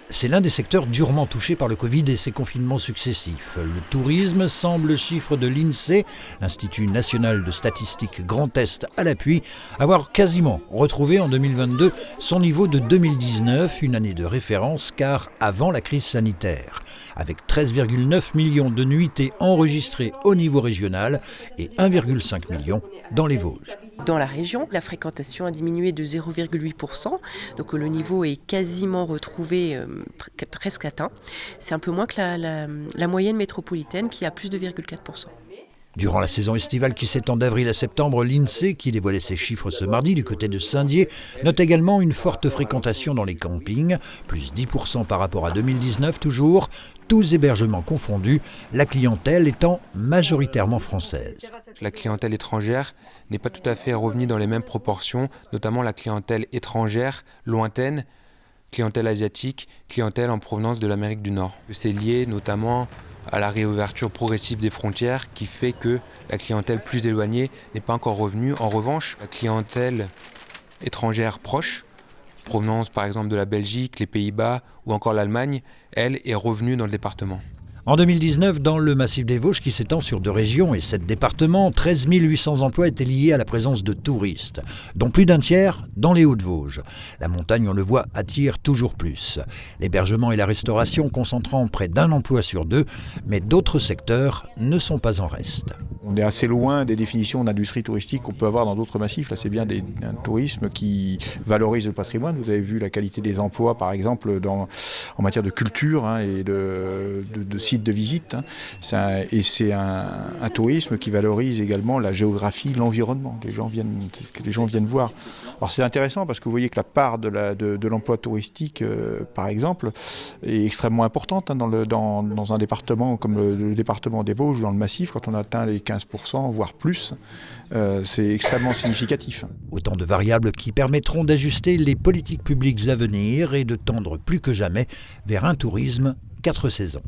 C'est l'un des secteurs durement touchés par le Covid et ses confinements successifs. Le tourisme semble, chiffre de l'INSEE, l'Institut national de statistique Grand Est à l'appui, avoir quasiment retrouvé en 2022 son niveau de 2019, une année de référence car avant la crise sanitaire. Avec 13,9 millions de nuitées enregistrées au niveau régional et 1,5 million dans les Vosges. Dans la région, la fréquentation a diminué de 0,8%, donc le niveau est quasiment retrouvé, presque atteint. C'est un peu moins que la moyenne métropolitaine qui a plus de 0,4%. Durant la saison estivale qui s'étend d'avril à septembre, l'INSEE, qui dévoilait ses chiffres ce mardi du côté de Saint-Dié, note également une forte fréquentation dans les campings, plus 10% par rapport à 2019 toujours, tous hébergements confondus, la clientèle étant majoritairement française. La clientèle étrangère n'est pas tout à fait revenue dans les mêmes proportions, notamment la clientèle étrangère, lointaine, clientèle asiatique, clientèle en provenance de l'Amérique du Nord. C'est lié notamment à la réouverture progressive des frontières qui fait que la clientèle plus éloignée n'est pas encore revenue. En revanche, la clientèle étrangère proche, provenance par exemple de la Belgique, les Pays-Bas ou encore l'Allemagne, elle est revenue dans le département. En 2019, dans le massif des Vosges qui s'étend sur 2 régions et 7 départements, 13 800 emplois étaient liés à la présence de touristes, dont plus d'un tiers dans les Hauts-de-Vosges. La montagne, on le voit, attire toujours plus. L'hébergement et la restauration concentrant près d'un emploi sur 2, mais d'autres secteurs ne sont pas en reste. On est assez loin des définitions d'industrie touristique qu'on peut avoir dans d'autres massifs. Là, c'est bien un tourisme qui valorise le patrimoine. Vous avez vu la qualité des emplois, par exemple, en matière de culture et de sites de visite. C'est un tourisme qui valorise également la géographie, l'environnement. C'est ce que les gens viennent voir. Alors c'est intéressant parce que vous voyez que la part de l'emploi touristique, par exemple, est extrêmement importante dans un département comme le département des Vosges, dans le massif, quand on atteint les 15%, voire plus, c'est extrêmement significatif. Autant de variables qui permettront d'ajuster les politiques publiques à venir et de tendre plus que jamais vers un tourisme 4 saisons.